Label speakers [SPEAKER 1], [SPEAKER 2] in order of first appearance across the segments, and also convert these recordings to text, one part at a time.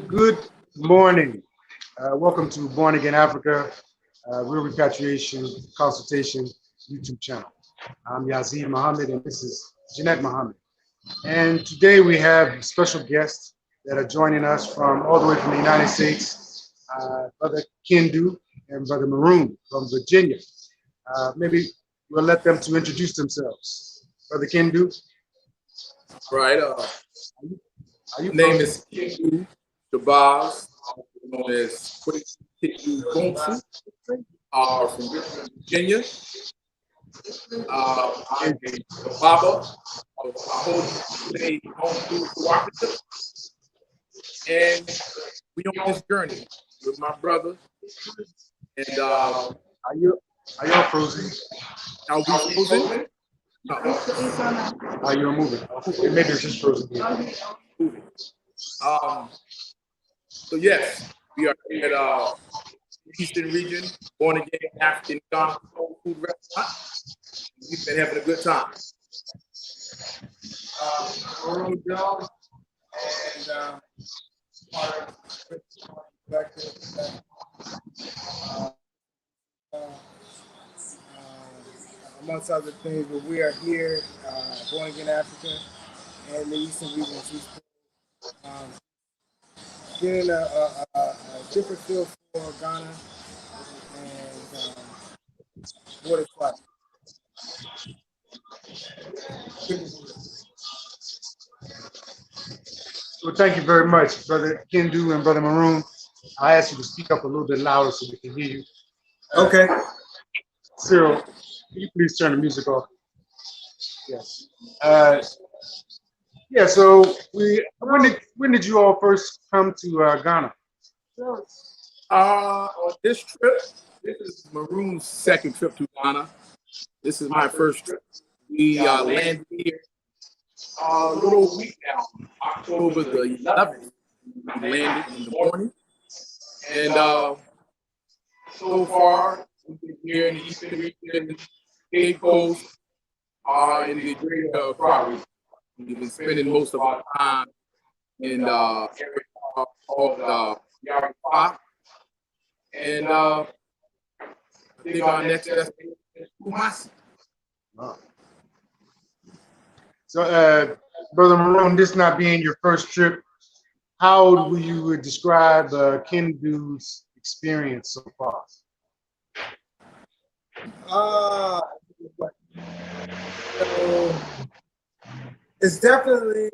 [SPEAKER 1] Good morning. Welcome to Born Again Africa, Real Repatriation Consultation YouTube channel. I'm Yazid Muhammad and this is Janet Muhammad. And today we have special guests that are joining us from all the way from the United States, Brother Kindu and Brother Maroon from Virginia. Maybe we'll let them to introduce themselves. Brother Kindu.
[SPEAKER 2] Right. Name is Kindu Shabazz, known as Kindu Shabazz, from Richmond, Virginia. I'm a Baba of a home food cooperative, and we on this journey with my brother. And
[SPEAKER 1] Are y'all frozen?
[SPEAKER 2] are we frozen? No.
[SPEAKER 1] You're moving. Okay. Maybe it's just frozen here.
[SPEAKER 2] Moving. So yes, we are at Eastern Region, Born Again African Ghana Soul Food Restaurant. We've been having a good time.
[SPEAKER 3] Maroon Jones and amongst other things, but we are here, Born Again Africa and the Eastern Region. Um, getting a different feel for Ghana and what it's like.
[SPEAKER 1] Well, thank you very much, Brother Kindu and Brother Maroon. I ask you to speak up a little bit louder so we can hear you.
[SPEAKER 3] Okay.
[SPEAKER 1] Cyril, can you please turn the music off? Yes. Yeah. So when did you all first come to Ghana?
[SPEAKER 2] On this trip, this is Maroon's second trip to Ghana. This is my first trip. We landed here a little week now, October the 11th. We landed in the morning. And so far, we've been here in the Eastern Region, Cape Coast, in the greater Accra region. We've been spending most of our time in area called Yarra. And I think our next destination is Kumasi.
[SPEAKER 1] Wow. So, Brother Maroon, this not being your first trip, how would you describe Kindu's experience so far?
[SPEAKER 3] So it's definitely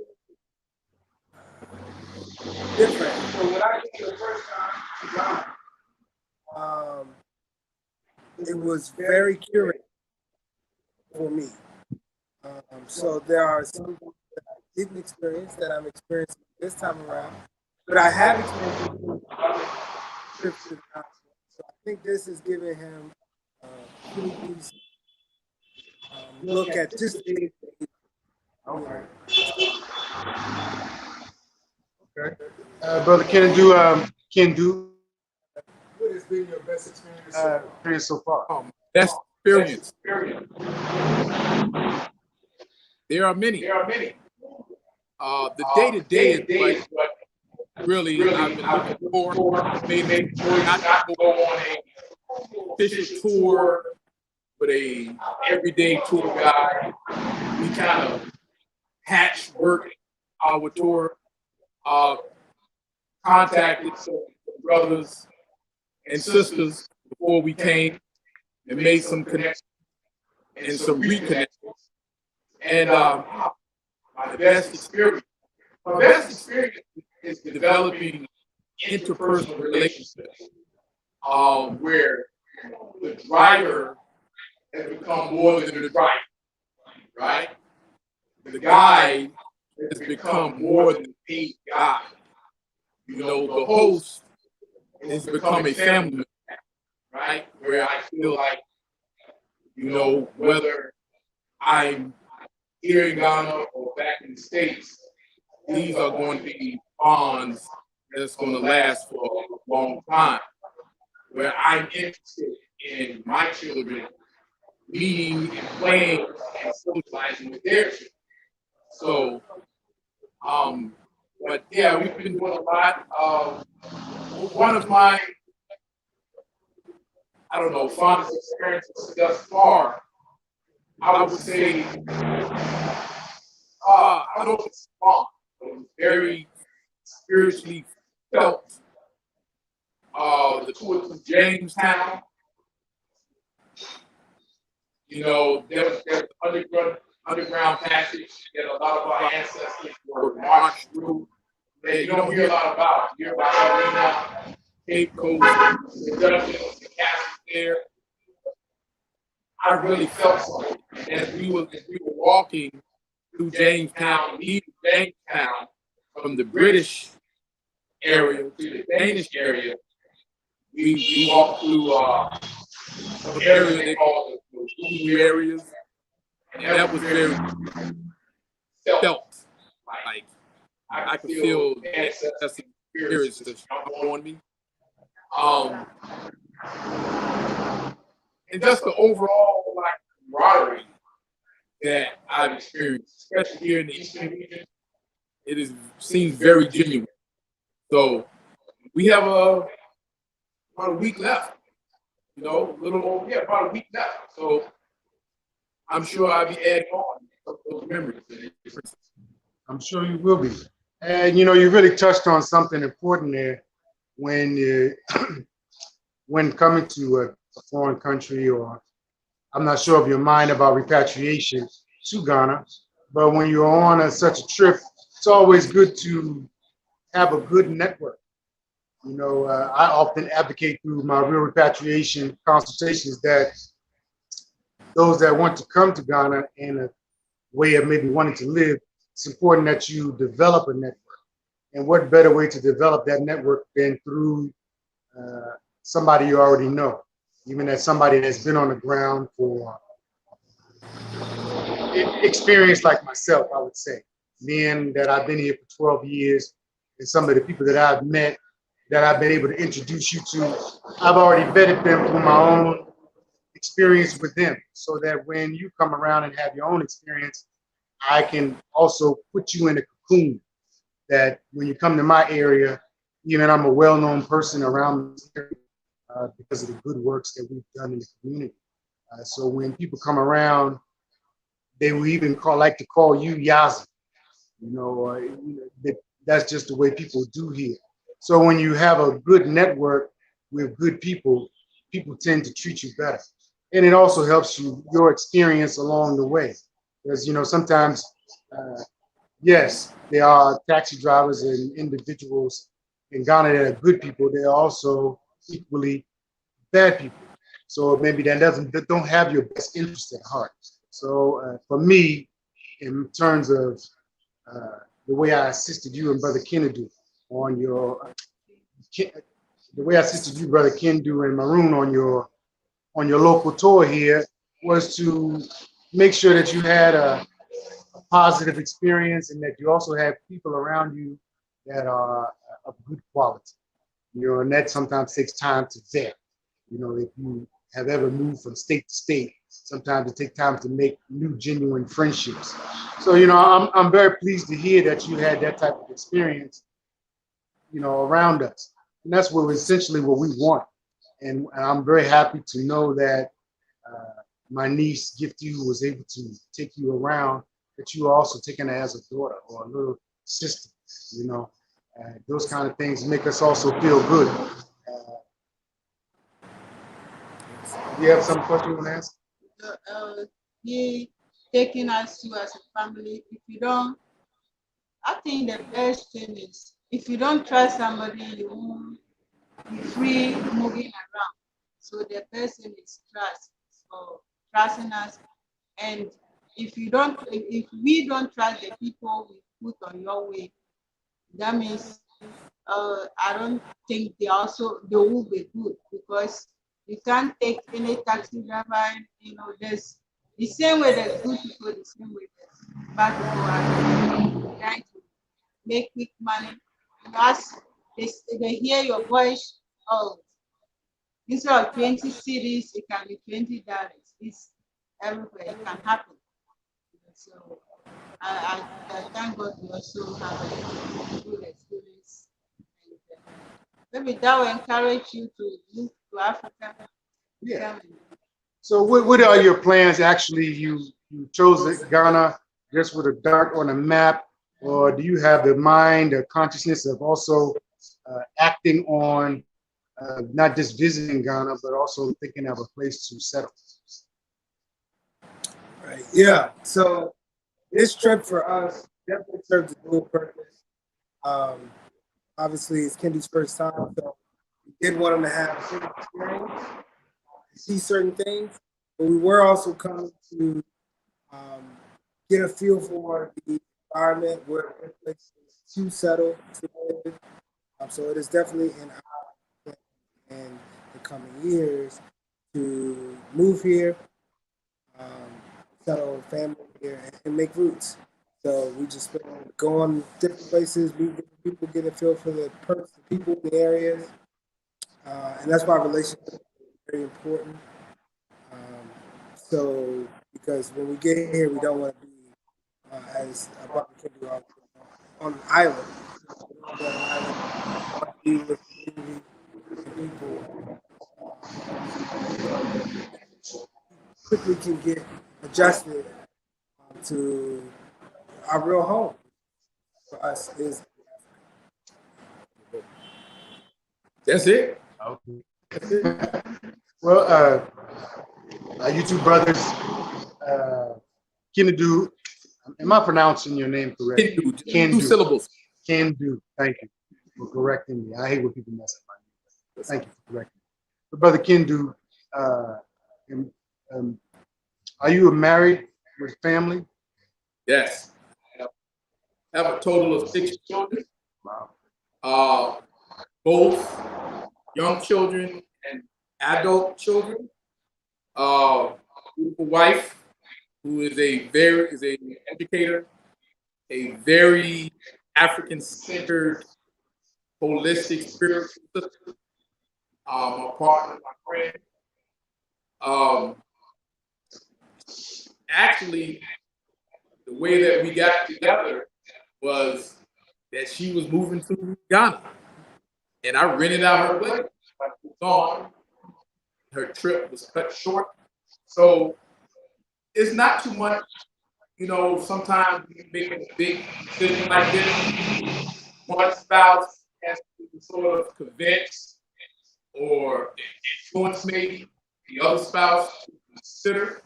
[SPEAKER 3] different. So when I came the first time to Ghana, it was very curated for me. So there are some things that I didn't experience that I'm experiencing this time around, but I have experienced other trips to Ghana. So I think this is giving him pretty decent look at just the
[SPEAKER 1] Okay. Okay. Brother Kindu,
[SPEAKER 3] what has been your best experience
[SPEAKER 1] so far?
[SPEAKER 2] Best experience. There are many. The day-to-day is what really I've been looking for. Maybe not to go on a official tour with a everyday tour guide. We kind of patchwork our tour. Contacted some brothers and sisters before we came and made some connections and some reconnections. And my best experience is developing interpersonal relationships, where the driver has become more than the driver, right? The guide has become more than a guide. You know, the host has become a family member, right? Where I feel like, you know, whether I'm here in Ghana or back in the States, these are going to be bonds that's going to last for a long time. Where I'm interested in my children meeting and playing and socializing with their children. So But yeah, we've been doing a lot. One of my, I don't know, fondest experiences thus far, I would say, I don't know if it's fun, but it was very spiritually felt. The tour to Jamestown, you know, there's underground passage that a lot of our ancestors were marched through that you don't hear a lot about. You hear about Arena, Cape Coast, the dungeons, the castles there. I really felt something as we were walking through Jamestown, leaving Jamestown from the British area to the Danish area. We walked through an area they call the Voodoo areas, and that was very felt. Like I could feel that's the spirits that jump on me. And just the overall like camaraderie that I've experienced, especially here in the Eastern region, seems very genuine. So we have about a week left. You know, about a week left. So I'm sure I'll be adding on those memories.
[SPEAKER 1] I'm sure you will be. And you know, you really touched on something important there when you when coming to a foreign country, or I'm not sure of your mind about repatriation to Ghana, but when you're on such a trip, it's always good to have a good network. You know, I often advocate through my real repatriation consultations that those that want to come to Ghana in a way of maybe wanting to live, it's important that you develop a network. And what better way to develop that network than through somebody you already know, even as somebody that's been on the ground for experience like myself, I would say. Being that I've been here for 12 years, and some of the people that I've met that I've been able to introduce you to, I've already vetted them through my own experience with them, so that when you come around and have your own experience, I can also put you in a cocoon that when you come to my area, even I'm a well-known person around this area because of the good works that we've done in the community. So when people come around, they will even like to call you Yazid. You know, that's just the way people do here. So when you have a good network with good people, people tend to treat you better. And it also helps your experience along the way. Because, you know, sometimes, yes, there are taxi drivers and individuals in Ghana that are good people. They're also equally bad people. So maybe that don't have your best interest at heart. So for me, in terms of the way I assisted you and Brother Kindu on the way I assisted you, Brother Kindu and Maroon on your local tour here, was to make sure that you had a positive experience and that you also have people around you that are of good quality. You know, and that sometimes takes time to vet. You know, if you have ever moved from state to state, sometimes it takes time to make new, genuine friendships. So, you know, I'm very pleased to hear that you had that type of experience, you know, around us. And that's essentially what we want. And I'm very happy to know that my niece, Gift You, was able to take you around, that you are also taking her as a daughter or a little sister, you know. Those kind of things make us also feel good. Do you have some question you want to ask?
[SPEAKER 4] He taking us to as a family. If you don't, I think the best thing is if you don't trust somebody, you won't be free moving around. So the best thing is trust. So trusting us, and if we don't trust the people we put on your way, that means I don't think they will be good, because you can't take any taxi driver. You know, there's the same way there's good people, the same way there's bad people are trying to make quick money. You know, as they hear your voice, oh, instead of 20 cities, it can be $20. It's everywhere. It can happen. So I thank God we also have a good experience. And, maybe that will encourage you to move to Africa.
[SPEAKER 1] Yeah. So what are your plans? Actually, you chose Ghana just with a dot on a map, or do you have the mind or consciousness of also acting on not just visiting Ghana, but also thinking of a place to settle?
[SPEAKER 3] Right. Yeah. So this trip for us definitely serves a dual purpose. Obviously, it's Kindu's first time, so we did want him to have certain experience, see certain things, but we were also coming to get a feel for the environment where places to settle, to live. So it is definitely in our plan in the coming years to move here, um, settle a family here, and make roots. So we just been going different places, meet different people, get a feel for the perks, the people in the areas, and that's why relationships are very important. Um, so because when we get here, we don't want to be as a Bobby can do on an island. We want to be on an island. We want to be with community and people. Quickly can get adjusted to our real home. For us is
[SPEAKER 2] That's it.
[SPEAKER 1] Okay. Well, you two brothers, Kindu, am I pronouncing your name correctly?
[SPEAKER 2] Kindu. 2 syllables.
[SPEAKER 1] Kindu. Thank you for correcting me. I hate when people mess up my name. Thank you for correcting me. But Brother Kindu, um, are you married with family?
[SPEAKER 2] Yes. I have a total of 6 children.
[SPEAKER 1] Wow.
[SPEAKER 2] Both young children and adult children. Beautiful wife who is an educator, a very African-centered, holistic, spiritual sister. My partner, my friend. Actually, the way that we got together was that she was moving to Ghana, and I rented out her place. I was gone. Her trip was cut short, so it's not too much. You know, sometimes you make a big decision like this. One spouse has to sort of convince or influence maybe the other spouse to consider.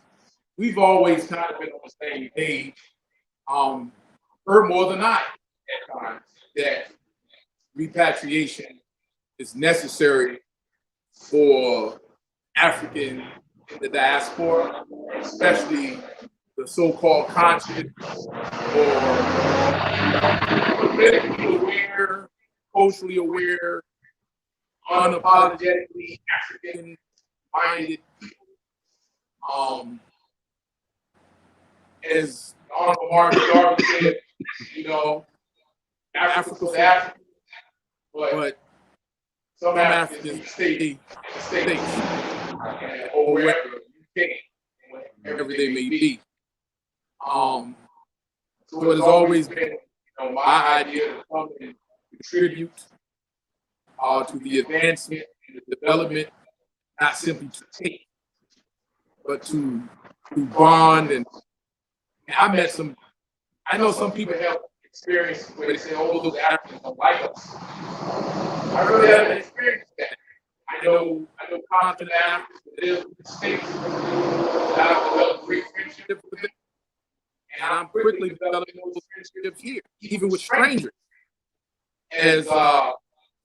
[SPEAKER 2] We've always kind of been on the same page. Her more than I at times that repatriation is necessary for African in the diaspora, especially the so-called conscious or politically aware, culturally aware, unapologetically African-minded people. As Honorable Margaret Garvey said, you know, Africa's African, but some Africans stay in the States or wherever wherever they may be. So it has always been, you know, my idea to come and contribute to the advancement and the development, not simply to take, but to bond. And I know some people have experience where they say, oh, those Africans don't like us. I really haven't experienced that. I know confident Africans that live in the States that I've developed great friendship with them. And I'm quickly developing those friendships here, even with strangers. As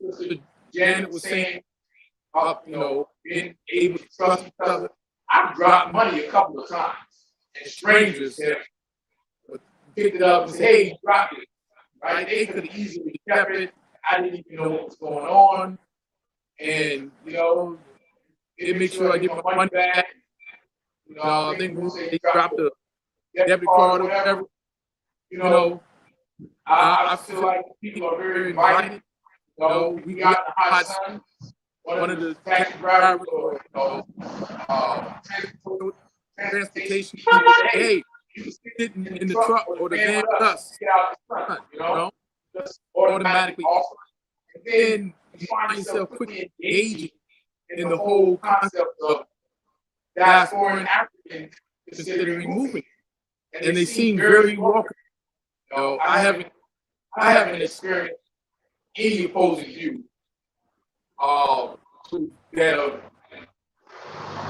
[SPEAKER 2] Sister Janet was saying, you know, being able to trust each other. I've dropped money a couple of times, and strangers have picked it up and said, hey, drop it. Right? They could have easily kept it. I didn't even know what was going on. And, you know, it makes sure I get my money back. You know, I think they dropped the debit card or whatever. You know, I feel like people are very invited. You know, we got the hot sun. One of the taxi drivers or, you know, transportation people, hey, you was sitting in the truck or the van with us, get out the front, you know, just automatically offer. And then you find yourself quickly engaging in the whole concept of diaspora and Africans considering moving. And they seem very welcome. You know, I haven't experienced any opposing view to that of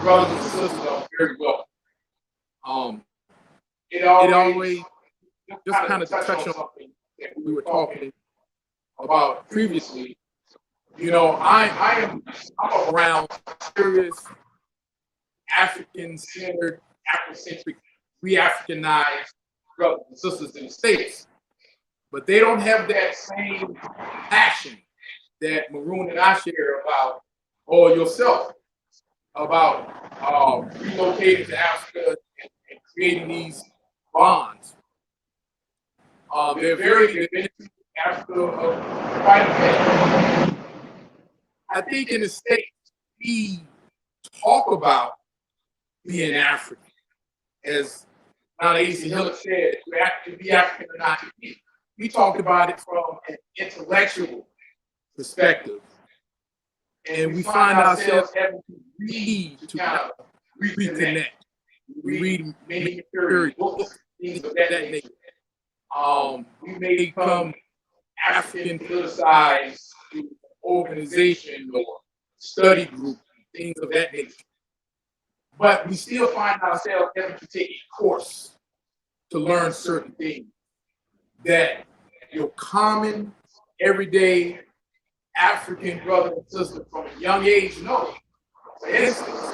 [SPEAKER 2] brothers and sisters are very welcome. It always just kind of touch on something that we were talking about previously. You know, I'm around serious African-centered, Afrocentric, re-Africanized brothers and sisters in the States, but they don't have that same passion that Maroon and I share about, or yourself, about relocating to Africa and creating these bonds. They've been to Africa quite a bit. I think in the States, we talk about being African, as Asa Hiller said, to be African or not to be. We talk about it from an intellectual perspective. And we find ourselves having to read to kind of reconnect. We read many material books, things of that nature. We may become African politicized through organization or study group, things of that nature. But we still find ourselves having to take a course to learn certain things that your common, everyday African brother and sister from a young age know. For instance,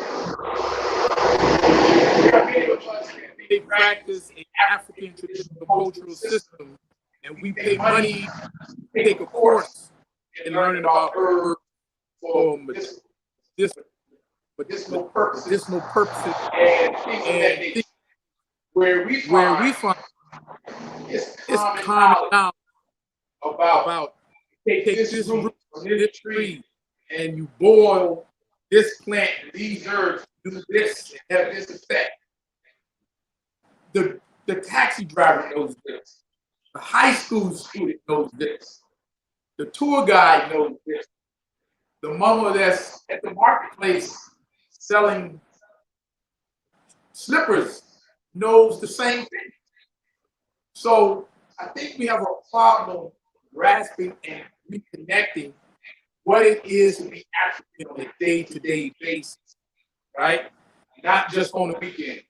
[SPEAKER 2] they practice an African traditional cultural system, and we pay money to take a course in learning about herbs for medicinal purposes and things where we find it's common knowledge about take this root from this tree and you boil this plant and these herbs, do this and have this effect. The taxi driver knows this. The high school student knows this. The tour guide knows this. The mama that's at the marketplace selling slippers knows the same thing. So I think we have a problem grasping and reconnecting what it is to be African on a day-to-day basis, right? Not just on the weekend,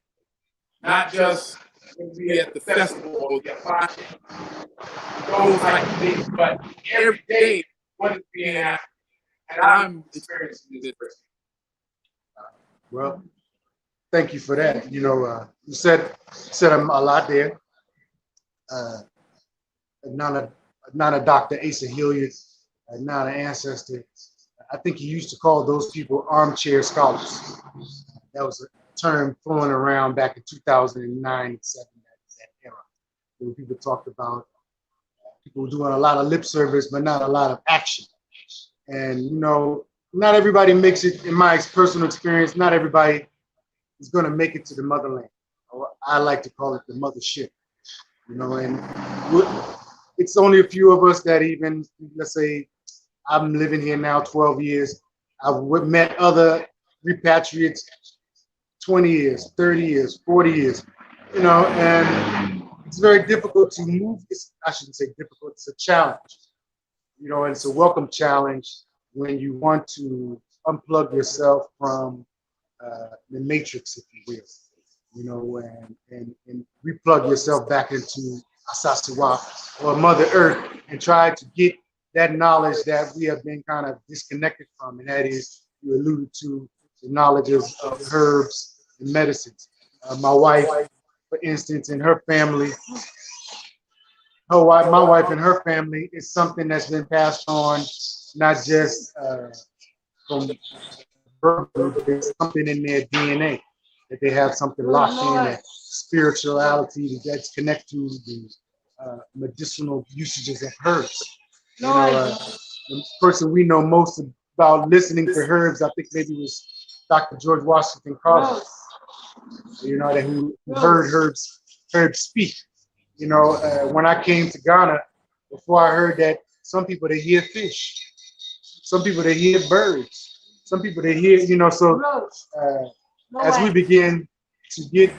[SPEAKER 2] not just when we at the festival or the function, those like things, but every day, what is being African? And I'm experiencing this.
[SPEAKER 1] Well, thank you for that. You know, you said a lot there. Not a Dr. Asa Hilliard, not an ancestor. I think he used to call those people armchair scholars. That was a term thrown around back in 2009, 7, that era. When people talked about people doing a lot of lip service, but not a lot of action. And, you know, not everybody makes it, in my personal experience, not everybody is going to make it to the motherland. Or I like to call it the mothership. You know, and it's only a few of us that even, let's say, I'm living here now 12 years. I've met other repatriates 20 years, 30 years, 40 years, you know, and it's very difficult to move. I shouldn't say difficult, it's a challenge, you know, and it's a welcome challenge when you want to unplug yourself from the matrix, if you will, you know, and replug yourself back into Asasiwa or Mother Earth and try to get that knowledge that we have been kind of disconnected from, and that is, you alluded to, the knowledge of herbs and medicines. My wife, for instance, and her family, my wife and her family is something that's been passed on, not just from birth, but there's something in their DNA, that they have something locked in, that spirituality that's connected to the medicinal usages of herbs. You know, the person we know most about listening to herbs, I think maybe was Dr. George Washington Carver. You know, that who heard herbs heard speak. You know, when I came to Ghana, before I heard that some people they hear fish, some people they hear birds, some people they hear, you know, so as we begin to get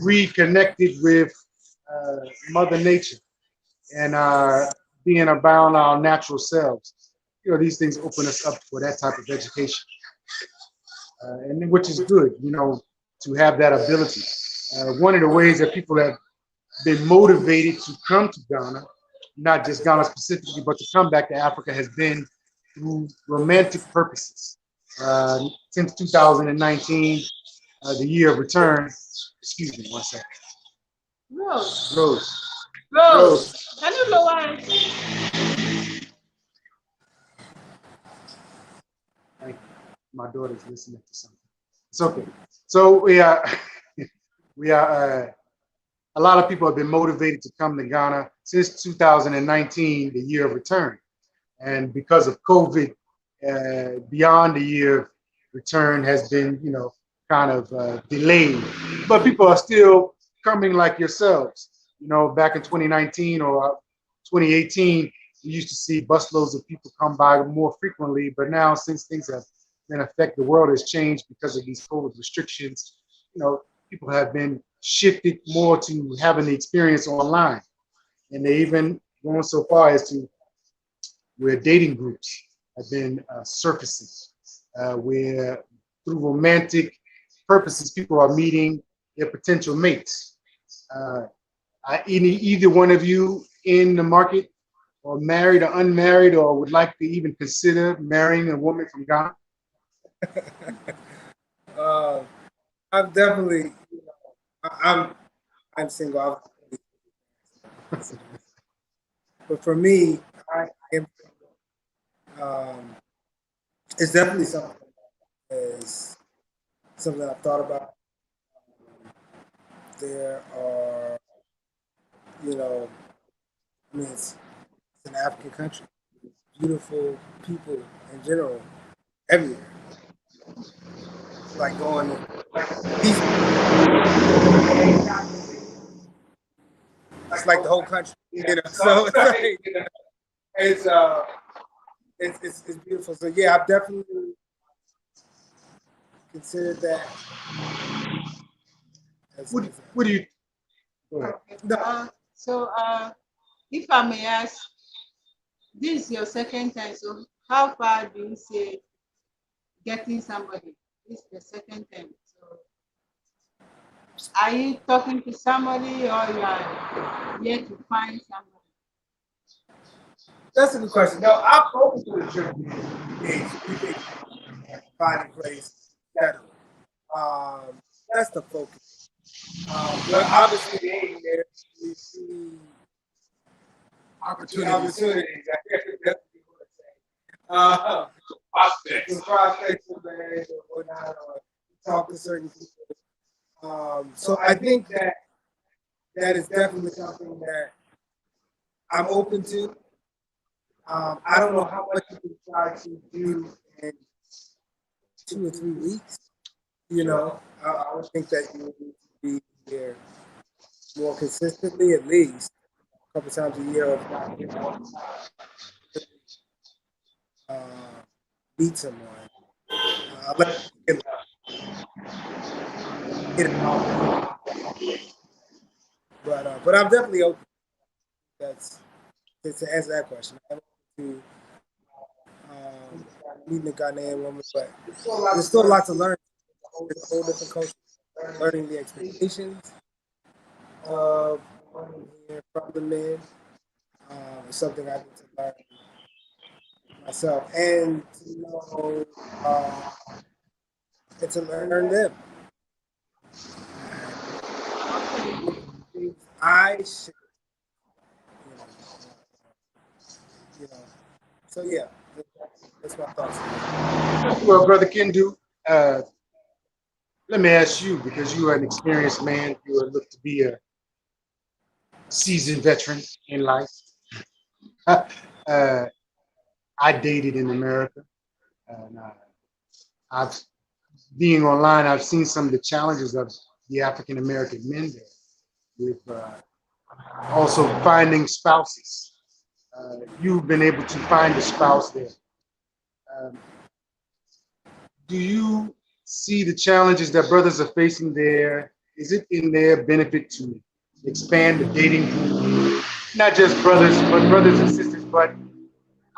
[SPEAKER 1] reconnected with Mother Nature and being about our natural selves, you know, these things open us up for that type of education, and which is good, you know, to have that ability. One of the ways that people have been motivated to come to Ghana, not just Ghana specifically, but to come back to Africa has been through romantic purposes. Since 2019, the year of return, excuse me one second.
[SPEAKER 4] Rose.
[SPEAKER 1] Rose.
[SPEAKER 4] Rose. Can you lower it?
[SPEAKER 1] Thank you. My daughter's listening to something. It's okay. So we are, a lot of people have been motivated to come to Ghana since 2019, the year of return. And because of COVID, beyond the year of return has been, you know, kind of delayed. But people are still coming like yourselves. You know, back in 2019 or 2018, we used to see busloads of people come by more frequently. But now, since things have been affected, the world has changed because of these COVID restrictions. You know, people have been shifted more to having the experience online. And they even going so far as to where dating groups have been surfacing, where through romantic purposes, people are meeting their potential mates. Either one of you in the market or married or unmarried or would like to even consider marrying a woman from Ghana?
[SPEAKER 3] I'm definitely, I'm single. But for me, I am, it's definitely something I've thought about. There are, you know, I mean, it's an African country. Beautiful people in general, everywhere. It's like going peace. It's like the whole country, you know. So it's like, it's beautiful. So yeah, I've definitely considered that.
[SPEAKER 1] What do you? Go ahead.
[SPEAKER 4] So, if I may ask, this is your second time. So, how far do you say getting somebody? This is the second time. So, are you talking to somebody or you are yet to find somebody?
[SPEAKER 3] That's a good question. No, I'm open to the trip. Find a place, settle. That's the focus. But obviously, there you see opportunities. That's prospects. Prospects or whatnot, or talk to certain people. So I think that is definitely something that I'm open to. I don't know how much you can try to do in 2 or 3 weeks. You know, I would think that you would need to be here more consistently, at least a couple times a year, meet someone. Let get but I'm definitely open. That's to answer that question. I'm open to meeting a Ghanaian woman, but there's still a lot to learn. It's a whole different culture. Learning the expectations of here from the men is something I need to learn myself, and to know and to learn them. I should, you know. So yeah, that's my thoughts.
[SPEAKER 1] Well, Brother Kindu, let me ask you, because you are an experienced man, you are looked to be a seasoned veteran in life. I dated in America, and being online, I've seen some of the challenges of the African American men there. with also finding spouses. You've been able to find a spouse there. Um, do you see the challenges that brothers are facing there? Is it in their benefit to expand the dating pool? Not just brothers, but brothers and sisters, but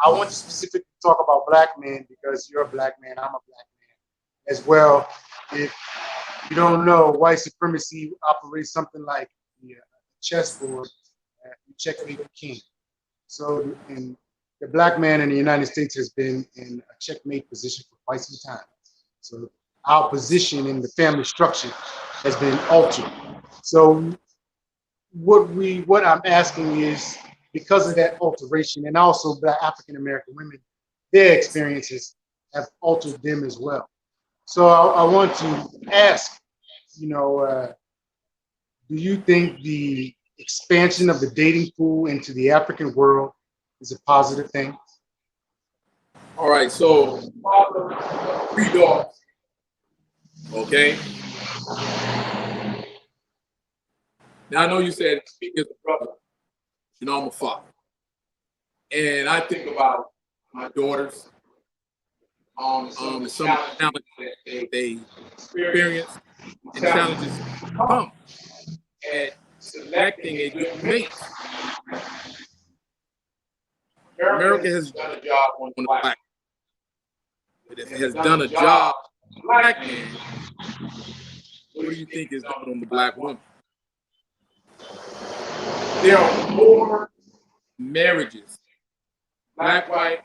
[SPEAKER 1] I want to specifically talk about black men because you're a black man, I'm a black man as well. If you don't know, white supremacy operates something like the chessboard. You checkmate the king. So the black man in the United States has been in a checkmate position for quite some time. So our position in the family structure has been altered. So what I'm asking is, because of that alteration, and also Black African American women, their experiences have altered them as well. So I want to ask, do you think the expansion of the dating pool into the African world is a positive thing?
[SPEAKER 2] All right, so father, 3 daughters. Okay. Now I know you said speak as a brother. You know I'm a father, and I think about my daughters, some challenges that they experience, and challenges come at selecting a good mate. America has done a job on the black. It has done a job on the black man. What do you think is done on the black woman? There are more marriages, black, white,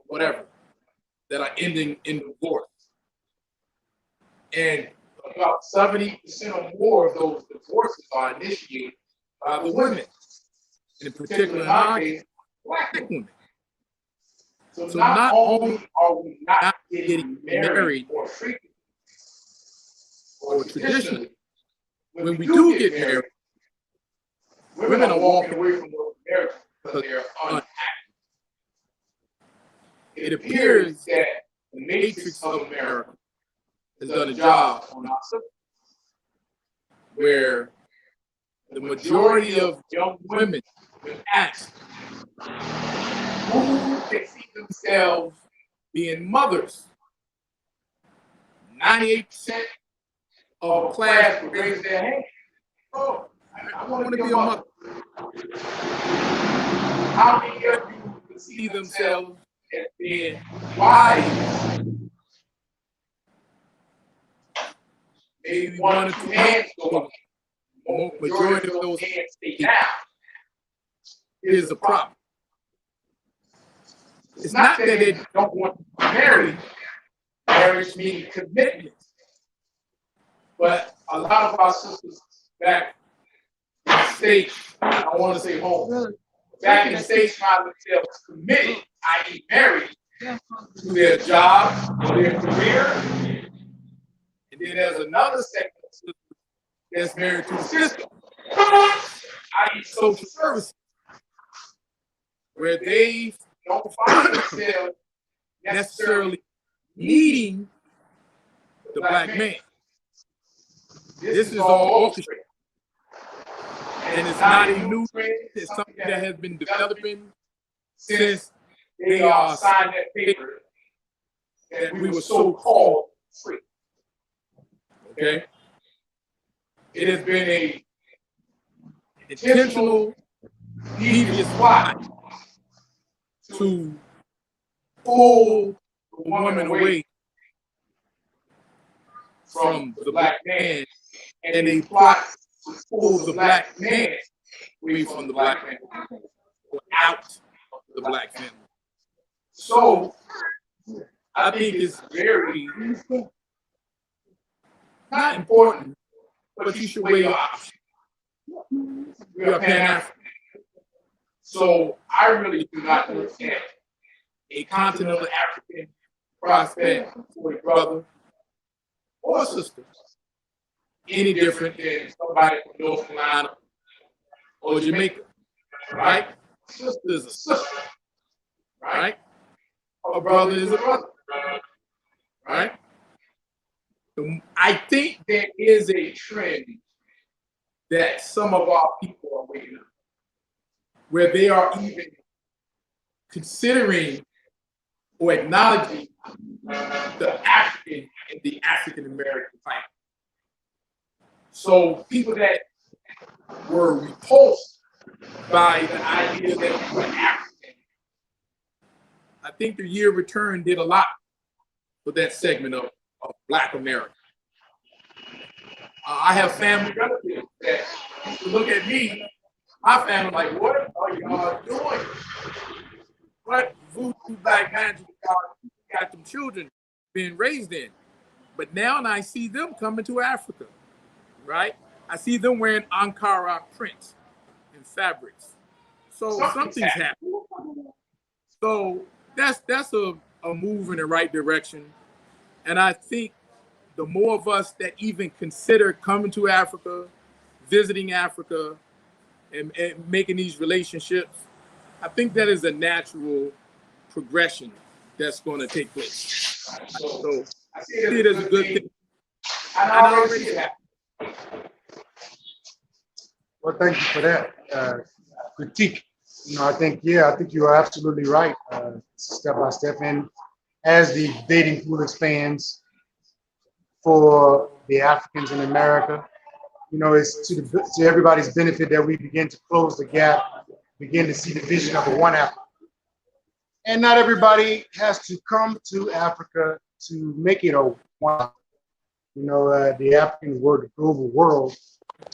[SPEAKER 2] whatever, that are ending in divorce. And about 70% or more of those divorces are initiated by the women, and in particular in our case, black women. So not only are we not getting married more frequently or traditionally, when we do get married, women are walking away from those marriages because they're unhappy. It appears that the matrix of America has done a job on our system, where the majority of young women, when asked who they see themselves being mothers, 98% of the class would raise their hand. Oh, I want to be a mother. How many of you would see themselves as being wives? Maybe 1 or 2 hands go up. The majority of those hands stay down. Here's the problem. It's not that they don't want to be married. Marriage means commitment. But a lot of our sisters back in the States, I don't want to say home, back in the States find themselves committed, i.e. married, to their job or their career. And then there's another segment of sisters that's married to the system, i.e. social services, where they don't find themselves necessarily needing the black man. This is all orchestrated. And it's not a new trend. It's something that has been developing since they signed that paper that we were so-called free. Okay? It has been a intentional, devious plot to pull the woman away from the black man, and a plot to pull the black man away from the black man, or out of the black family. So I think it's very not important, but you should weigh your options. We are Pan-African. So I really do not look at a continental African prospect for a brother or sister any different than somebody from North Carolina or Jamaica, right? Sister is a sister, right? A brother is a brother, right? I think there is a trend that some of our people are waking up, where they are even considering or acknowledging the African and the African American fight. So people that were repulsed by the idea that we were African, I think the year return did a lot for that segment of Black America. I have family relatives that look at me, my family, like, what are y'all doing? What voodoo black magic y'all got them children being raised in? But now I see them coming to Africa, right? I see them wearing Ankara prints and fabrics. So something's happening. So that's a move in the right direction. And I think the more of us that even consider coming to Africa, visiting Africa, and making these relationships, I think that is a natural progression that's going to take place. So I see it as a good thing. And I already see that.
[SPEAKER 1] Well, thank you for that critique. I think you are absolutely right. Step by step, and as the dating pool expands for the Africans in America, it's to everybody's benefit that we begin to close the gap, begin to see the vision of a one Africa. And not everybody has to come to Africa to make it a one. The African world, the global world,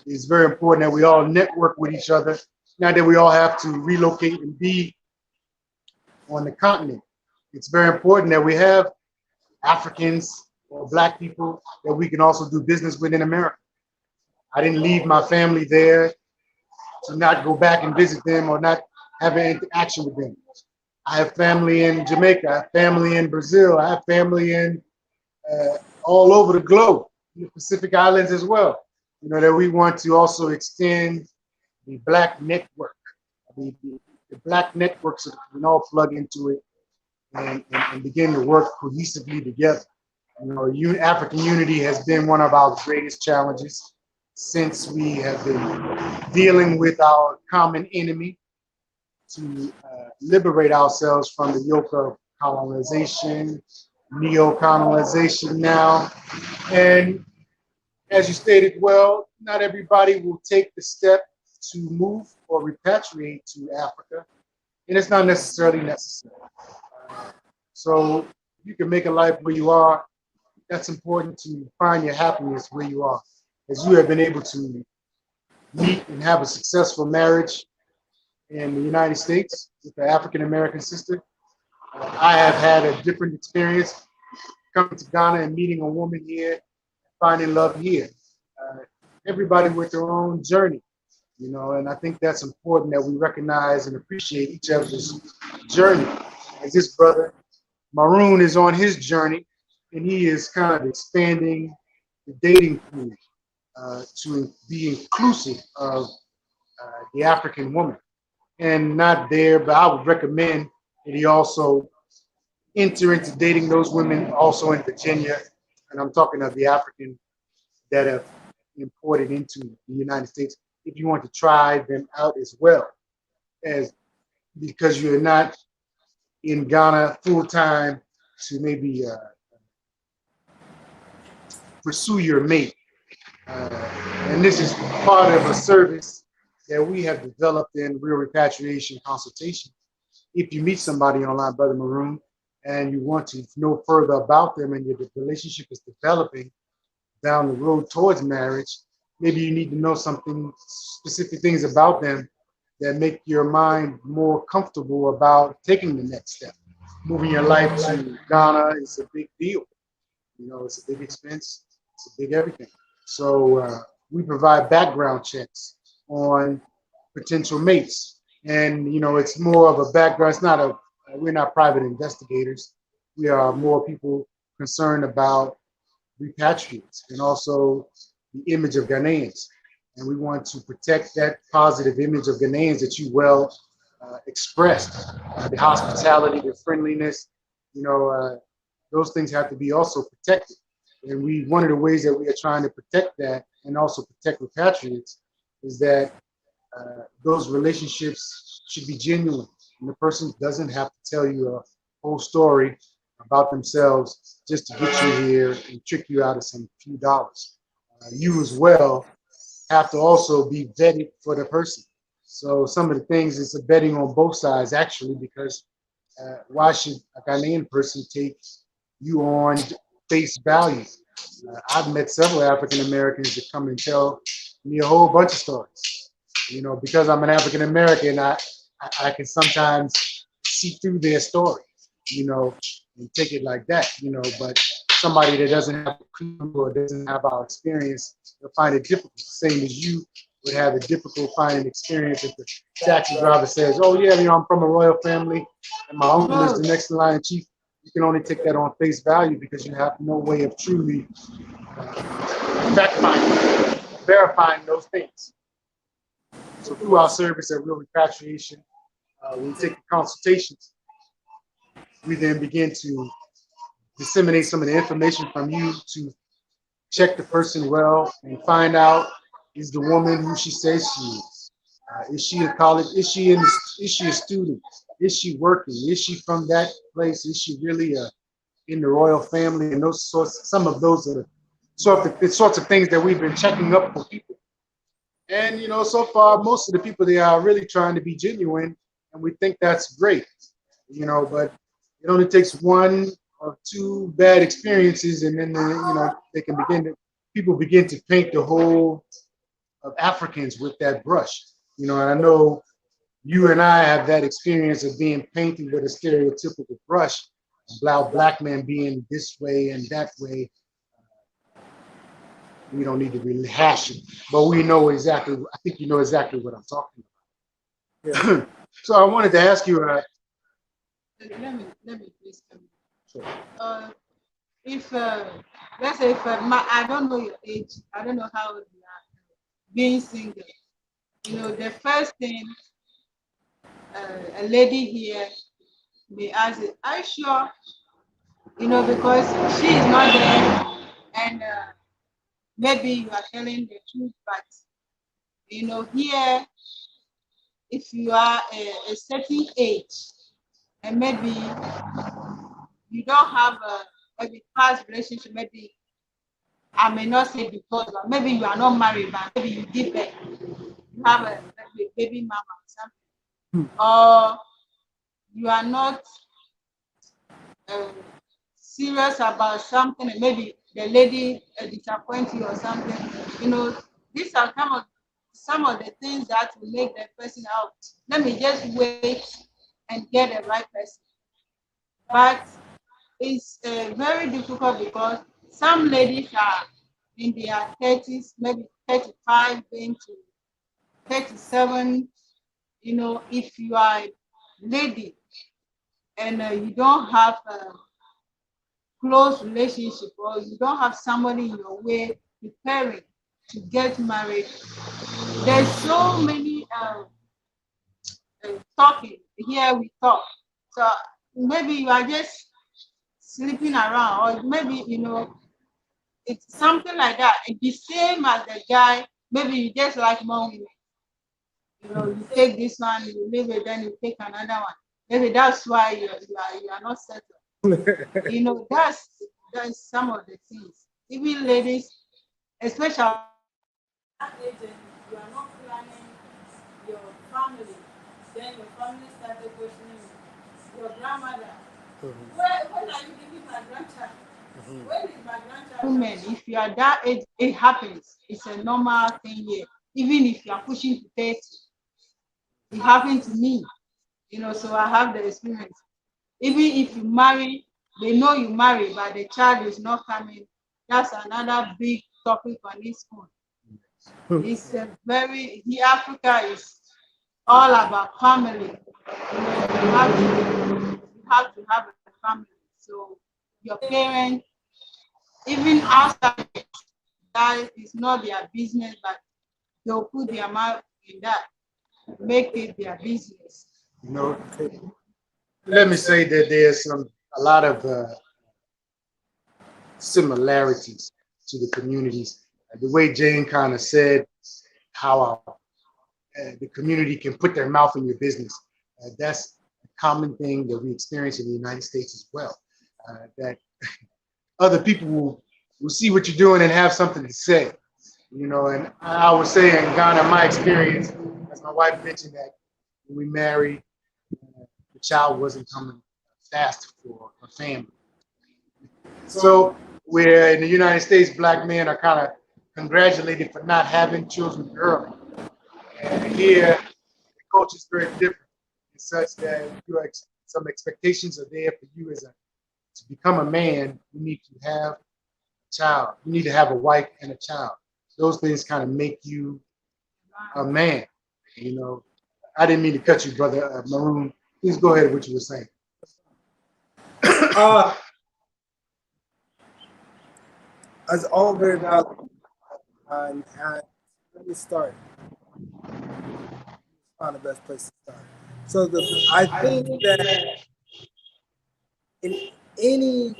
[SPEAKER 1] is very important that we all network with each other. Not that we all have to relocate and be on the continent. It's very important that we have Africans or Black people that we can also do business with in America. I didn't leave my family there to not go back and visit them or not have an interaction with them. I have family in Jamaica, I have family in Brazil, I have family in all over the globe, in the Pacific Islands as well. That we want to also extend the Black network, the Black network, so that we can all plug into it and begin to work cohesively together. African unity has been one of our greatest challenges since we have been dealing with our common enemy to liberate ourselves from the yoke of colonization, neo-colonization now. And as you stated well, not everybody will take the step to move or repatriate to Africa, and it's not necessarily necessary. So you can make a life where you are. That's important, to find your happiness where you are. As you have been able to meet and have a successful marriage in the United States with the African American sister, I have had a different experience coming to Ghana and meeting a woman here, finding love here. Everybody with their own journey, and I think that's important that we recognize and appreciate each other's journey. As this brother, Maroon, is on his journey, and he is kind of expanding the dating pool to be inclusive of the African woman. And not there, but I would recommend that he also enter into dating those women also in Virginia. And I'm talking of the African that have imported into the United States, if you want to try them out as well, as because you're not in Ghana full time to maybe pursue your mate. And this is part of a service that we have developed in Real Repatriation Consultation. If you meet somebody online, Brother Maroon, and you want to know further about them and your relationship is developing down the road towards marriage, maybe you need to know something, specific things about them that make your mind more comfortable about taking the next step. Moving your life to Ghana is a big deal. It's a big expense. It's a big everything. So we provide background checks on potential mates. And, it's more of a background. We're not private investigators. We are more people concerned about repatriates and also the image of Ghanaians. And we want to protect that positive image of Ghanaians that you well expressed. The hospitality, the friendliness, those things have to be also protected. And one of the ways that we are trying to protect that and also protect repatriates is that those relationships should be genuine. And the person doesn't have to tell you a whole story about themselves just to get you here and trick you out of some few dollars. You as well have to also be vetted for the person. So some of the things, it's a betting on both sides actually, because why should a Ghanaian person take you on face value? I've met several African Americans that come and tell me a whole bunch of stories. You know, because I'm an African American, I can sometimes see through their story, you know, and take it like that, you know. But somebody that doesn't have the clue or doesn't have our experience, they'll find it difficult. Same as you would have it difficult finding experience if the taxi driver says, "Oh yeah, you know, I'm from a royal family, and my uncle is the next in line chief." You can only take that on face value because you have no way of truly fact finding, verifying those things. So through our service at Real Repatriation, when we take the consultations, we then begin to disseminate some of the information from you to check the person well and find out, is the woman who she says she is? Is she a college? Is she a student? Is she working? Is she from that place? Is she really in the royal family? And those sorts, some of those are the sorts of things that we've been checking up for people. And you know, so far, most of the people, they are really trying to be genuine, and we think that's great. You know, but it only takes one or two bad experiences, and then you know, people begin to paint the whole of Africans with that brush. You know, and I know you and I have that experience of being painted with a stereotypical brush about black men being this way and that way. We don't need to rehash it, but we know exactly. I think you know exactly what I'm talking about. Yeah. So I wanted to ask you.
[SPEAKER 4] Let me please come. Sure. If let's say if I don't know your age, I don't know how old you are. Being single, you know, the first thing a lady here may ask is, "Are you sure?" You know, because she is not there, and maybe you are telling the truth, but you know, here, if you are a certain age, and maybe you don't have a maybe past relationship, maybe I may not say because, but maybe you are not married, but maybe you give birth, you have a maybe baby mama or something, or you are not serious about something, and maybe the lady disappoints you or something. You know, these are some of the things that will make the person out. Let me just wait and get the right person. But it's very difficult because some ladies are in their 30s, maybe 35, going to 37. You know, if you are a lady and you don't have a close relationship, or you don't have somebody in your way preparing to get married, there's so many talking. Here we talk. So maybe you are just sleeping around, or maybe, you know, it's something like that. It's the same as the guy, maybe you just like more women. You know, you take this one, you leave it, then you take another one. Maybe that's why you are not settled. You know, that's some of the things. Even ladies, especially at age, you are not planning your family. Then your family started questioning your grandmother. When are you giving my grandchild? When is my grandchild? Women, if you are that age, it happens. It's a normal thing here. Even if you are pushing to 30, it happened to me. You know, so I have the experience. Even if you marry, they know you marry, but the child is not coming. That's another big topic on this one. It's a Africa is all about family. You know, you have to have a family. So your parents, even outside, that is not their business, but they'll put their mouth in that, make it their business.
[SPEAKER 1] You know, let me say that there's a lot of similarities to the communities. The way Jane kind of said how the community can put their mouth in your business. That's a common thing that we experience in the United States as well. That other people will see what you're doing and have something to say. You know, and I would say in Ghana, my experience, as my wife mentioned, that when we married, the child wasn't coming fast for a family. So where in the United States, black men are kind of congratulated for not having children early. And here, the culture is very different in such that some expectations are there for you to become a man. You need to have a child. You need to have a wife and a child. Those things kind of make you a man. You know, I didn't mean to cut you, brother Maroon. Please go ahead with what you were saying.
[SPEAKER 3] It's all very valid. And let me start. Find the best place to start. So I think that in any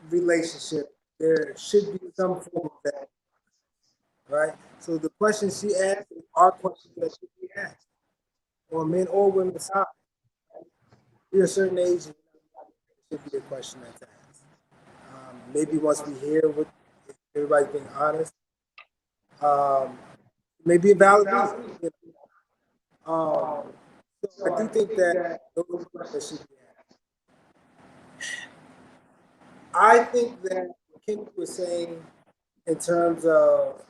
[SPEAKER 3] relationship, there should be some form of that, right? So the questions she asked are questions that should be asked, on men or women's side. You're a certain age, and it should be a question that's asked. Maybe once we hear what everybody's being honest, maybe a valid reason. You know? So I do think that those questions should be asked. I think that what Kindu was saying in terms of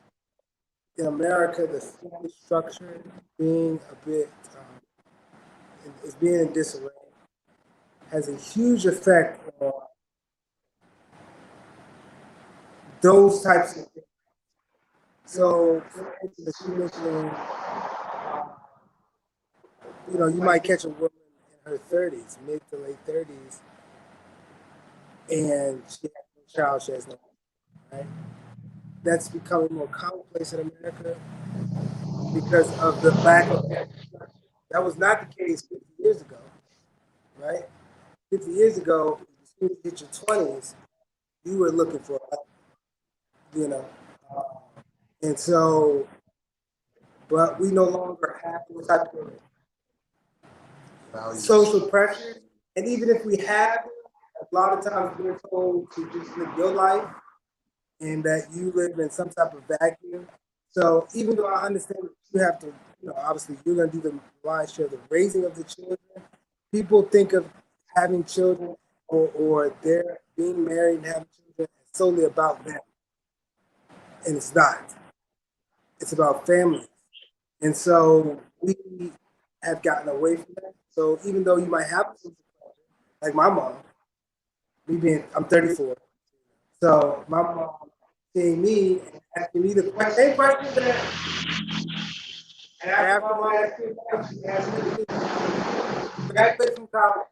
[SPEAKER 3] in America, the family structure being a bit is being in disarray has a huge effect on those types of things. So, for instance, you mentioned, you know, you might catch a woman in her 30s, mid to late 30s, and she has no child, she has no husband, right? That's becoming more commonplace in America because of the lack of family structure. That was not the case 50 years ago, right? 50 years ago, as soon as you hit your 20s, you were looking for a husband, you know. And so, but we no longer have those type of social pressures. And even if we have, a lot of times we're told to just live your life and that you live in some type of vacuum. So even though I understand that you have to, you know, obviously you're going to do the lion's share of the raising of the children, people think of having children or they're being married and having children solely about them. And it's not. It's about family. And so we have gotten away from that. So even though you might have a social pressure, like my mom, I'm 34. So my mom seeing me and asking me the same question that after mom asked me, graduated from college,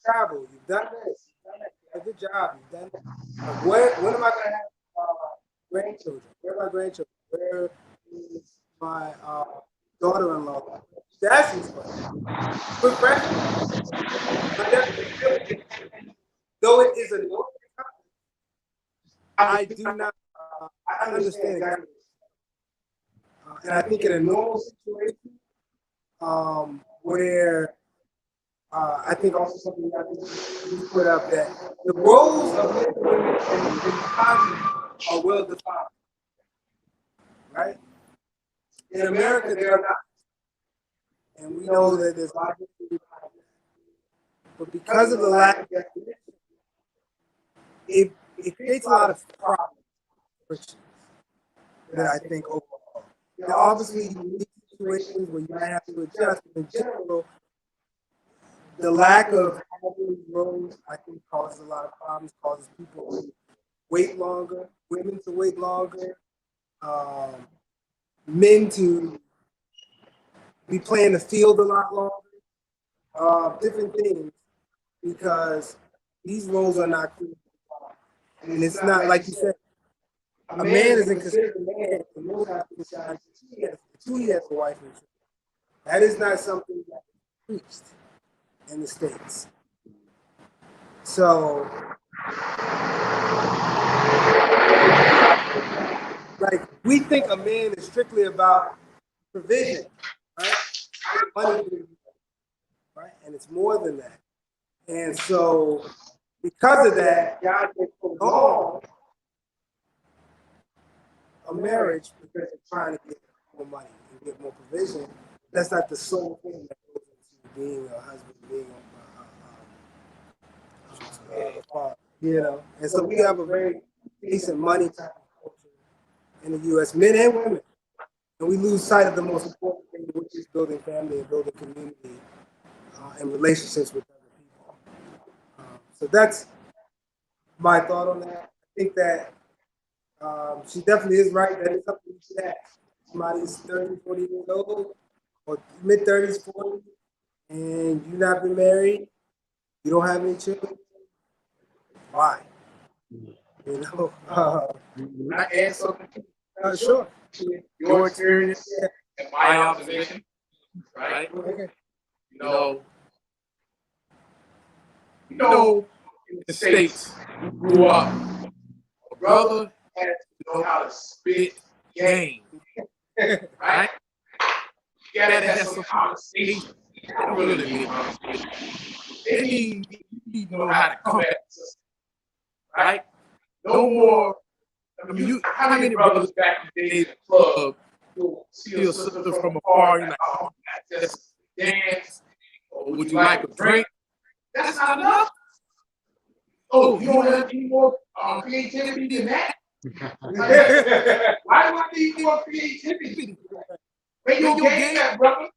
[SPEAKER 3] travel, you've done this, you've done that, you have a good job, you've done that. When am I going to have grandchildren? Where are my grandchildren? Where is my daughter-in-law? That's his question. Good question. But definitely, though it is a normal I do not I understand exactly. And I think in a normal situation, where I think also something that you put up that the roles of men and women in economy are well defined, right? In America, they are not, and we know that there's a lot of history behind that. But because of the lack of definition, it creates a lot of problems that I think overall. Now, obviously, you need situations where you might have to adjust, but in general, the lack of having roles, I think, causes a lot of problems, causes people to wait longer, women to wait longer, men to be playing the field a lot longer, different things, because these roles are not clear. And it's not, like you said, a man isn't considered a man for most times until he has a wife and children. That is not something that is preached in the States. So like we think a man is strictly about provision, right? Money, right? And it's more than that. And so, because of that, God can prolong a marriage because they're trying to get more money and get more provision. That's not the sole thing that goes into being a husband, being a father, you know. And so we have a very decent money type of culture in the U.S., men and women, and we lose sight of the most important thing, which is building family and building community and relationships with other people. So that's my thought on that. I think that she definitely is right. That is something you should ask. Somebody's 30, 40 years old, or mid 30s, 40, and you've not been married, you don't have any children. Why? You know?
[SPEAKER 2] Can I add something?
[SPEAKER 3] Sure.
[SPEAKER 2] Your experience and my observation, right?
[SPEAKER 3] Okay.
[SPEAKER 2] You know, in the States, you grew up, a brother has to know how to spit game, right? You gotta have some conversation. They don't really mean conversation. They need you to know how to come at the system, right? No more. I mean, how many brothers back in the day at the club you'll see a sister from afar, you're like, oh, just dance, or would you like a drink? That's not enough. Oh, you don't have any more creativity than that? Why do I need more creativity? When you game that, brother,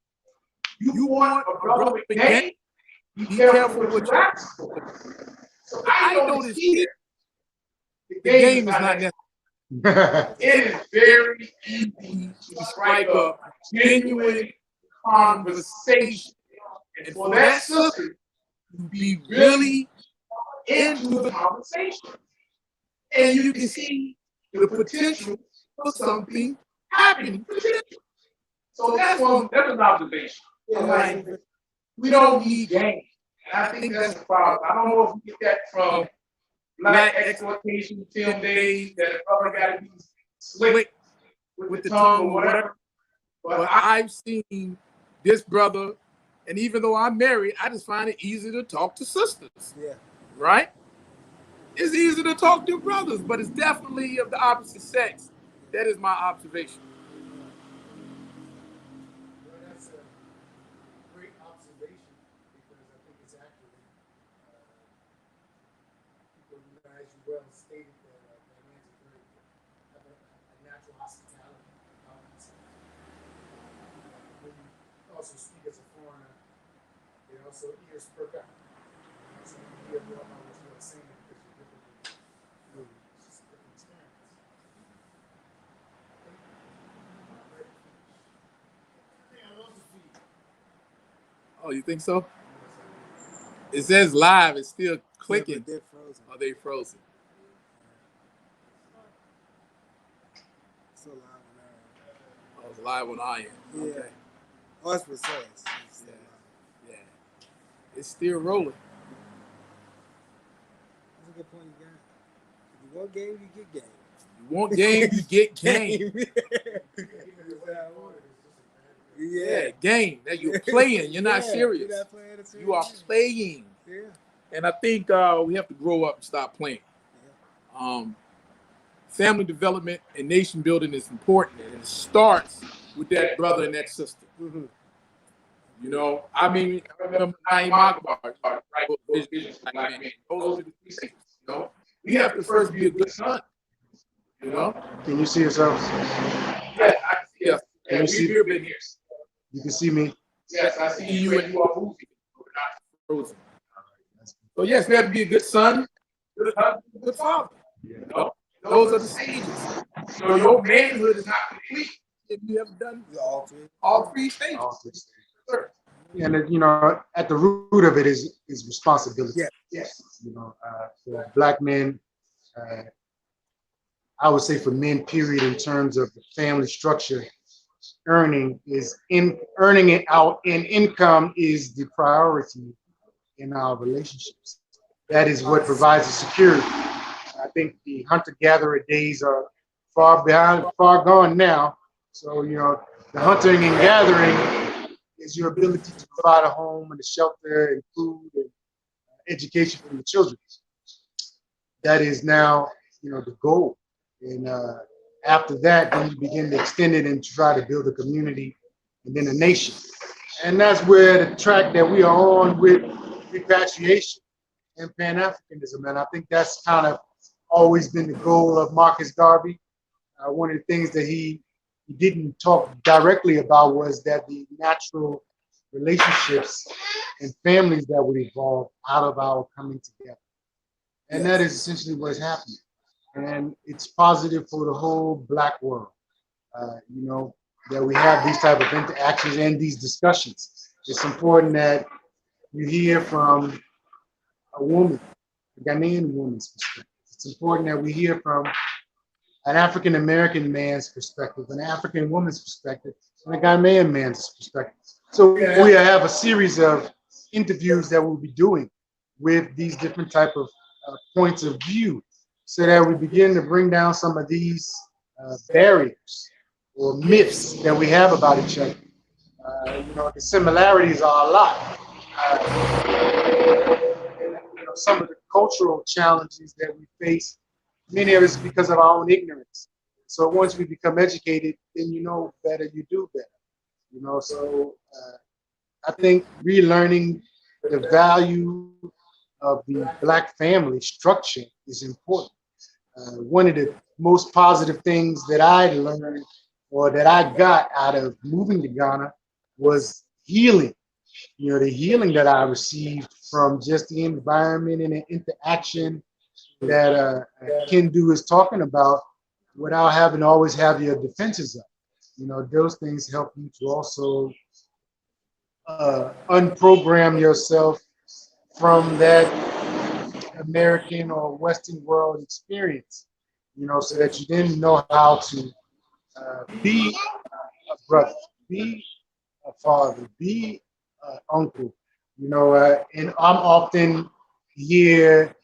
[SPEAKER 2] you want a brother with game, be careful what you ask for. So I noticed here, the game is not necessary. It is very easy to strike up genuine conversation. And for that sister to be really into the conversation. And you can see the potential for something happening. So that's an observation. Like, we don't need game. And I think that's the problem. I don't know if we get that from black exploitation film days, that a brother got to be slick with the tongue or whatever. But I've seen this brother, and even though I'm married, I just find it easy to talk to sisters. Yeah. Right? It's easy to talk to brothers, but it's definitely of the opposite sex. That is my observation.
[SPEAKER 1] Well, that's a great observation because I think it's accurate. People, as you well stated, that Ghanaians have a natural hospitality. When you also speak as a foreigner, it also ears perk up. So you hear more about what you're saying because you're different. It's just a different experience. I love the feed.
[SPEAKER 2] Oh, you think so? It says live. It's still clicking.
[SPEAKER 3] They're frozen.
[SPEAKER 2] Are they frozen?
[SPEAKER 3] So loud now.
[SPEAKER 2] Oh, it's live on our end.
[SPEAKER 3] Yeah.
[SPEAKER 2] Okay.
[SPEAKER 3] Oh, that's what it says.
[SPEAKER 2] Yeah. It's still rolling.
[SPEAKER 3] That's a good point you got. If you want game, you get game.
[SPEAKER 2] You want game, you get game. Yeah, game. That you're playing. You're not serious.
[SPEAKER 3] You're not playing
[SPEAKER 2] you are playing.
[SPEAKER 3] Yeah.
[SPEAKER 2] And I think we have to grow up and stop playing. Yeah. Family development and nation building is important, and it starts with that brother and that sister. Mm-hmm. You know, I mean, I remember Naeem Akbar, right? Those are the three stages. You know, we have to first be a good son. You know.
[SPEAKER 1] Can you see yourselves?
[SPEAKER 2] Yes, I see us.
[SPEAKER 1] Can you see?
[SPEAKER 2] Been here.
[SPEAKER 1] You can see me.
[SPEAKER 2] Yes, I see you, and you are moving. We're not frozen. So yes, we have to be a good son, good husband, good father. You know, those are the stages. So your manhood is not complete if you have done all three stages. Sure.
[SPEAKER 1] And you know, at the root of it is responsibility.
[SPEAKER 3] Yeah.
[SPEAKER 2] Yes.
[SPEAKER 1] You know, for Black men, I would say for men, period, in terms of the family structure, earning it out in income is the priority in our relationships. That is what provides the security. I think the hunter-gatherer days are far behind, far gone now. So, you know, the hunting and gathering is your ability to provide a home and a shelter and food and education for the children. That is now, you know, the goal. And after that, then you begin to extend it and try to build a community and then a nation. And that's where the track that we are on with repatriation and Pan-Africanism. And I think that's kind of always been the goal of Marcus Garvey. One of the things that he didn't talk directly about was that the natural relationships and families that would evolve out of our coming together. And that is essentially what is happening. And it's positive for the whole Black world, you know, that we have these type of interactions and these discussions. It's important that you hear from a woman, a Ghanaian woman's perspective. It's important that we hear from an African American man's perspective, an African woman's perspective, and a Ghanaian man's perspective. So we have a series of interviews that we'll be doing with these different type of points of view, so that we begin to bring down some of these barriers or myths that we have about each other. You know, the similarities are a lot. You know, some of the cultural challenges that we face, many of it's because of our own ignorance. So once we become educated, then you know better, you do better. You know, so I think relearning the value of the Black family structure is important. One of the most positive things that I learned or that I got out of moving to Ghana was healing. You know, the healing that I received from just the environment and the interaction that Kindu is talking about, without having to always have your defenses up. You know, those things help you to also unprogram yourself from that American or Western world experience, you know, so that you then know how to be a brother, be a father, be an uncle, you know, and I'm often here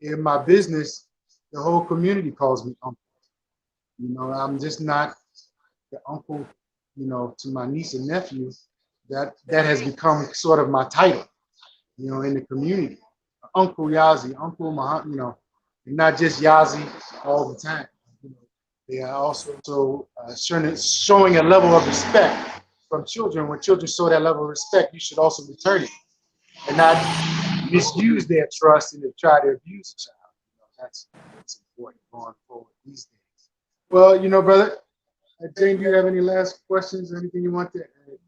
[SPEAKER 1] in my business, the whole community calls me uncle. You know, I'm just not the uncle, you know, to my niece and nephew. That has become sort of my title, you know, in the community. Uncle Yazi, Uncle Muhammad, you know, and not just Yazi all the time. You know, they are also showing a level of respect from children. When children show that level of respect, you should also return it and not misuse their trust and to try to abuse a child. You know, that's important going forward these days. Well, you know, brother, Jane, do you have any last questions or anything you want to add?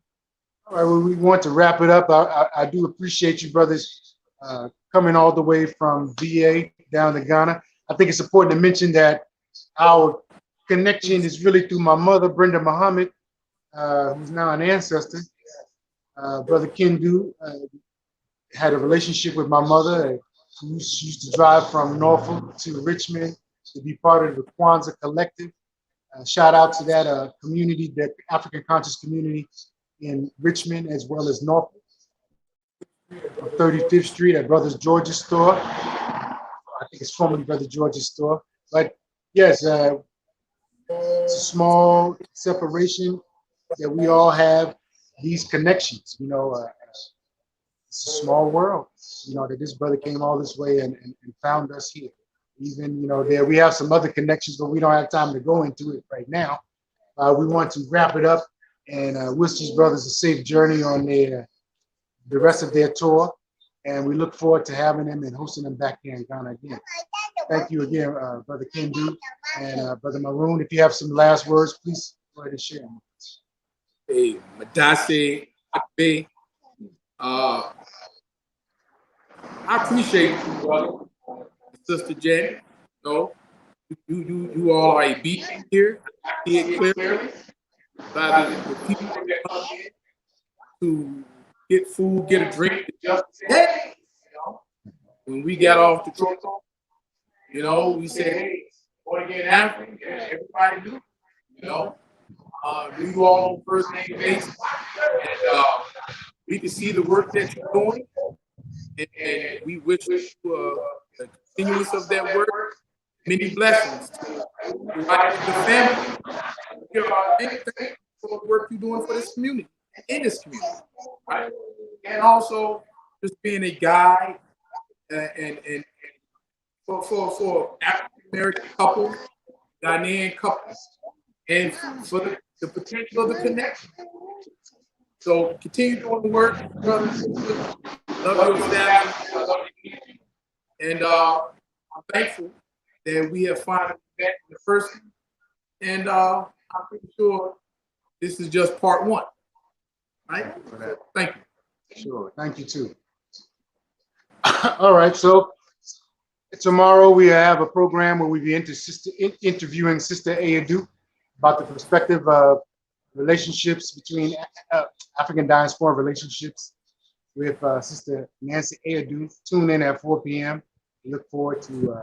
[SPEAKER 1] All right, well, we want to wrap it up. I do appreciate you, brothers, coming all the way from VA down to Ghana. I think it's important to mention that our connection is really through my mother, Brenda Muhammad, who's now an ancestor. Brother Kindu had a relationship with my mother. She used to drive from Norfolk to Richmond to be part of the Kwanzaa Collective. Shout out to that community, that African conscious community in Richmond as well as Norfolk. 35th Street at Brothers George's store. I think it's formerly Brother George's store. But yes, it's a small separation that we all have these connections. You know, it's a small world. You know, that this brother came all this way and found us here. Even, you know, there we have some other connections, but we don't have time to go into it right now. We want to wrap it up and wish these brothers a safe journey on the rest of their tour. And we look forward to having them and hosting them back here in Ghana again. Thank you again, Brother Kindu and Brother Maroon. If you have some last words, please go ahead and share them.
[SPEAKER 2] Hey, Madase, Akbe. I appreciate you, brother, Sister Jen. No, you all are a beat here. I see it clearly. By the people that come in to get food, get a drink. When we got off the truck, you know, we said, hey, born again African, everybody do, you know. You all on first name basis. And we can see the work that you're doing. And we wish you a continuance of that work. many blessings to the wife and the family. And thank you for the work you're doing for this community, in this community, right? And also just being a guide and for African American couples, Ghanaian couples, and for the potential of the connection. So continue doing the work, brothers and sisters. Love your family. And I'm thankful that we have finally met in the person. And I'm pretty sure this is just part one. Right? Thank you.
[SPEAKER 1] Sure. Thank you too. All right. So tomorrow we have a program where we'll be interviewing Sister Ayadu about the perspective of relationships between African diaspora relationships with Sister Nancy Ayadu. Tune in at 4 p.m. We look forward to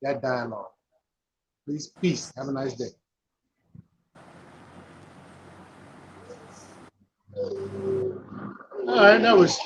[SPEAKER 1] that dialogue. Please, peace. Have a nice day. All right, that was